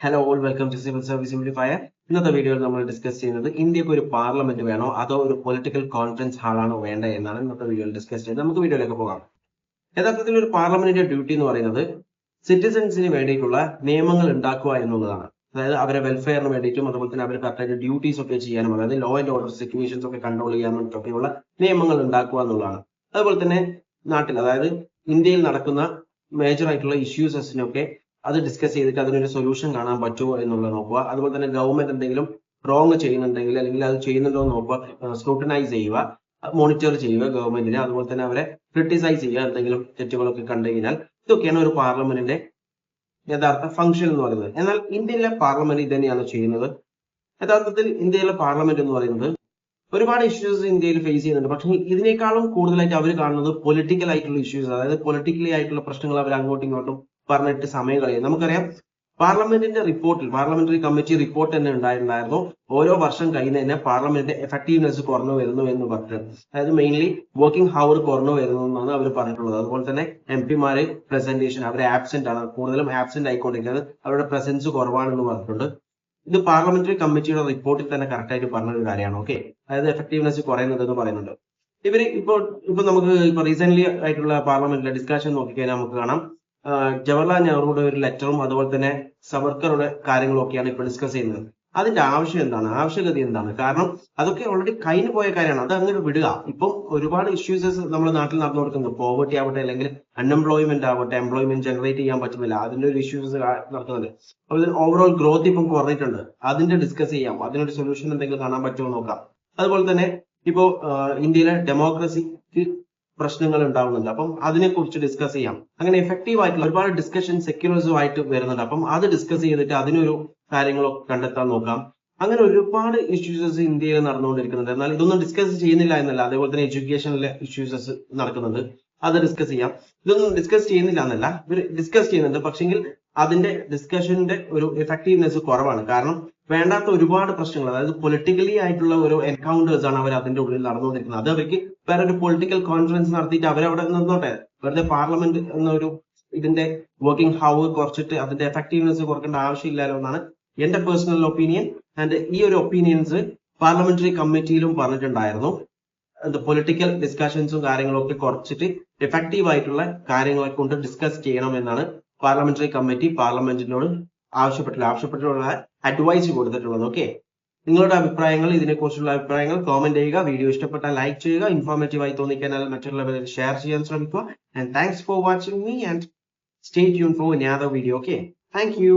Hello all, welcome to Civil Service Simplifier. ഇന്നത്തെ വീഡിയോയിൽ നമ്മൾ ഡിസ്കസ് ചെയ്യുന്നത് ഇന്ത്യക്ക് ഒരു പാർലമെന്റ് വേണോ അതോ ഒരു പൊളിറ്റിക്കൽ കോൺഫറൻസ് ഹാളാണോ വേണ്ട എന്നാണ് ഇന്നത്തെ വീഡിയോയിൽ ഡിസ്കസ് ചെയ്യുന്നത്. നമുക്ക് വീഡിയോയിലേക്ക് പോകാം. യഥാർത്ഥത്തിൽ ഒരു പാർലമെന്റിന്റെ ഡ്യൂട്ടി എന്ന് പറയുന്നത് സിറ്റിസൺസിന് വേണ്ടിയിട്ടുള്ള നിയമങ്ങൾ ഉണ്ടാക്കുക എന്നുള്ളതാണ്. അതായത് അവരെ വെൽഫെയറിന് വേണ്ടിയിട്ടും അതുപോലെ തന്നെ അവർ കറക്റ്റായിട്ട് ഡ്യൂട്ടീസ് ഒക്കെ ചെയ്യാനും അതായത് ലോ ആൻഡ് ഓർഡർ സിറ്റുവേഷൻസ് ഒക്കെ കൺട്രോൾ ചെയ്യാൻ വേണ്ടിയിട്ടൊക്കെയുള്ള നിയമങ്ങൾ ഉണ്ടാക്കുക എന്നുള്ളതാണ്. അതുപോലെ തന്നെ നാട്ടിൽ അതായത് ഇന്ത്യയിൽ നടക്കുന്ന മേജർ ആയിട്ടുള്ള ഇഷ്യൂസിനൊക്കെ അത് ഡിസ്കസ് ചെയ്തിട്ട് അതിനൊരു സൊല്യൂഷൻ കാണാൻ പറ്റുമോ എന്നുള്ളത് നോക്കുക. അതുപോലെ തന്നെ ഗവൺമെന്റ് എന്തെങ്കിലും റോങ് ചെയ്യുന്നുണ്ടെങ്കിൽ അല്ലെങ്കിൽ അത് ചെയ്യുന്നുണ്ടോ എന്ന് നോക്കുക, സ്ക്രൂട്ടനൈസ് ചെയ്യുക, മോണിറ്റർ ചെയ്യുക ഗവൺമെന്റിനെ. അതുപോലെ തന്നെ അവരെ ക്രിട്ടിസൈസ് ചെയ്യുക എന്തെങ്കിലും തെറ്റുകളൊക്കെ കണ്ടു കഴിഞ്ഞാൽ. ഇതൊക്കെയാണ് ഒരു പാർലമെന്റിന്റെ യഥാർത്ഥ ഫംഗ്ഷൻ എന്ന് പറയുന്നത്. എന്നാൽ ഇന്ത്യയിലെ പാർലമെന്റ് ഇത് തന്നെയാണ് ചെയ്യുന്നത്. യഥാർത്ഥത്തിൽ ഇന്ത്യയിലെ പാർലമെന്റ് എന്ന് പറയുന്നത് ഒരുപാട് ഇഷ്യൂസ് ഇന്ത്യയിൽ ഫേസ് ചെയ്യുന്നുണ്ട്. പക്ഷേ ഇതിനേക്കാളും കൂടുതലായിട്ട് അവർ കാണുന്നത് പൊളിറ്റിക്കൽ ആയിട്ടുള്ള ഇഷ്യൂസ്, അതായത് പൊളിറ്റിക്കലി ആയിട്ടുള്ള പ്രശ്നങ്ങൾ അവർ അങ്ങോട്ടും ഇങ്ങോട്ടും പറഞ്ഞിട്ട് സമയം കളയും. നമുക്കറിയാം പാർലമെന്റിന്റെ റിപ്പോർട്ടിൽ പാർലമെന്ററി കമ്മിറ്റി റിപ്പോർട്ട് തന്നെ ഉണ്ടായിരുന്നു ഓരോ വർഷം കഴിയുന്നതിന് പാർലമെന്റിന്റെ എഫക്റ്റീവ്നെസ് കുറഞ്ഞു വരുന്നു എന്ന് പറഞ്ഞിട്ട്. അതായത് മെയിൻലി വർക്കിംഗ് ഹവർ കുറഞ്ഞു വരുന്നു എന്നാണ് അവർ പറഞ്ഞിട്ടുള്ളത്. അതുപോലെ തന്നെ എംപിമാര് പ്രസന്റേഷൻ അവർ ആബ്സെന്റ് ആണ്, കൂടുതലും ആബ്സെന്റ് ആയിക്കൊണ്ടിരിക്കുന്നത്, അവരുടെ പ്രസൻസ് കുറവാണെന്ന് പറഞ്ഞിട്ടുണ്ട്. ഇത് പാർലമെന്ററി കമ്മിറ്റിയുടെ റിപ്പോർട്ടിൽ തന്നെ കറക്റ്റ് ആയിട്ട് പറഞ്ഞൊരു കാര്യമാണ്. ഓക്കെ, അതായത് എഫക്റ്റീവ്നെസ് കുറയുന്നുണ്ടെന്ന് പറയുന്നുണ്ട്. ഇവര് ഇപ്പൊ നമുക്ക് ഇപ്പൊ റീസെന്റ് ആയിട്ടുള്ള പാർലമെന്റിലെ ഡിസ്കഷൻ നോക്കിക്കഴിഞ്ഞാൽ നമുക്ക് കാണാം ജവഹർലാൽ നെഹ്റുയുടെ ഒരു ലെറ്ററും അതുപോലെ തന്നെ സവർക്കറുടെ കാര്യങ്ങളൊക്കെയാണ് ഇപ്പോൾ ഡിസ്കസ് ചെയ്യുന്നത്. അതിന്റെ ആവശ്യം എന്താണ്, ആവശ്യകത എന്താണ്? കാരണം അതൊക്കെ ഓൾറെഡി കഴിഞ്ഞു പോയ കാര്യമാണ്, അത് അങ്ങനെ വിടുക. ഇപ്പം ഒരുപാട് ഇഷ്യൂസസ് നമ്മുടെ നാട്ടിൽ നടന്നു കൊടുക്കുന്നത്, പോവർട്ടി ആവട്ടെ അല്ലെങ്കിൽ അൺഎംപ്ലോയ്മെന്റ് ആവട്ടെ, എംപ്ലോയ്മെന്റ് ജനറേറ്റ് ചെയ്യാൻ പറ്റുന്നില്ല, അതിന്റെ ഒരു ഇഷ്യൂസ് നടക്കുന്നുണ്ട്. അതുപോലെ ഓവറോൾ ഗ്രോത്ത് ഇപ്പം കുറഞ്ഞിട്ടുണ്ട്, അതിന്റെ ഡിസ്കസ് ചെയ്യാം, അതിനൊരു സൊല്യൂഷൻ എന്തെങ്കിലും കാണാൻ പറ്റുമോ നോക്കാം. അതുപോലെ തന്നെ ഇപ്പോ ഇന്ത്യയിലെ ഡെമോക്രസിക്ക് പ്രശ്നങ്ങൾ ഉണ്ടാവുന്നുണ്ട്, അപ്പം അതിനെ കുറിച്ച് ഡിസ്കസ് ചെയ്യാം. അങ്ങനെ എഫക്റ്റീവ് ആയിട്ടുള്ള ഒരുപാട് ഡിസ്കഷൻ സെക്യുലറിസമായിട്ട് വരുന്നുണ്ട്. അപ്പം അത് ഡിസ്കസ് ചെയ്തിട്ട് അതിനൊരു കാര്യങ്ങളൊക്കെ കണ്ടെത്താൻ നോക്കാം. അങ്ങനെ ഒരുപാട് ഇഷ്യൂസസ് ഇന്ത്യയിൽ നടന്നുകൊണ്ടിരിക്കുന്നുണ്ട്. എന്നാൽ ഇതൊന്നും ഡിസ്കസ് ചെയ്യുന്നില്ല എന്നല്ല. അതേപോലെ തന്നെ എഡ്യൂക്കേഷനിലെ ഇഷ്യൂസസ് നടക്കുന്നുണ്ട്, അത് ഡിസ്കസ് ചെയ്യാം. ഇതൊന്നും ഡിസ്കസ് ചെയ്യുന്നില്ല എന്നല്ല, ഇവർ ഡിസ്കസ് ചെയ്യുന്നുണ്ട്. പക്ഷെങ്കിൽ അതിന്റെ ഡിസ്കഷന്റെ ഒരു എഫക്റ്റീവ്നെസ് കുറവാണ്. കാരണം വേണ്ടാത്ത ഒരുപാട് പ്രശ്നങ്ങൾ, അതായത് പൊളിറ്റിക്കലി ആയിട്ടുള്ള ഒരു എൻകൗണ്ടേഴ്സ് ആണ് അവർ അതിന്റെ ഉള്ളിൽ നടന്നുകൊണ്ടിരിക്കുന്നത്. അത് അവർക്ക് വേറെ ഒരു പൊളിറ്റിക്കൽ കോൺഫറൻസ് നടത്തിയിട്ട് അവരവിടെ നിന്നോട്ടെ, വെറുതെ പാർലമെന്റ് എന്നൊരു ഇതിന്റെ വർക്കിംഗ് ഹവർ കുറച്ചിട്ട് അതിന്റെ എഫക്റ്റീവ്നെസ് കുറക്കേണ്ട ആവശ്യമില്ലല്ലോ എന്നാണ് എന്റെ പേഴ്സണൽ ഒപ്പീനിയൻ. ആൻഡ് ഈ ഒരു ഒപ്പീനിയൻസ് പാർലമെന്ററി കമ്മിറ്റിയിലും പറഞ്ഞിട്ടുണ്ടായിരുന്നു. പൊളിറ്റിക്കൽ ഡിസ്കഷൻസും കാര്യങ്ങളൊക്കെ കുറച്ചിട്ട് എഫക്റ്റീവ് ആയിട്ടുള്ള കാര്യങ്ങളെ കൊണ്ട് ഡിസ്കസ് ചെയ്യണം എന്നാണ് പാർലമെന്ററി കമ്മിറ്റി പാർലമെന്റിനോട് ആവശ്യപ്പെട്ടിട്ടുള്ള അഡ്വൈസ് കൊടുത്തിട്ടുള്ളത്. ഓക്കെ, നിങ്ങളുടെ അഭിപ്രായങ്ങൾ, ഇതിനെക്കുറിച്ചുള്ള അഭിപ്രായങ്ങൾ കോമെന്റ് ചെയ്യുക. വീഡിയോ ഇഷ്ടപ്പെട്ടാൽ ലൈക്ക് ചെയ്യുക. ഇൻഫോർമേറ്റീവ് ആയി തോന്നിക്കഴിഞ്ഞാൽ മറ്റുള്ളവരിൽ ഷെയർ ചെയ്യാൻ ശ്രമിക്കുക. And thanks for watching me and stay tune four another video. Okay, thank you.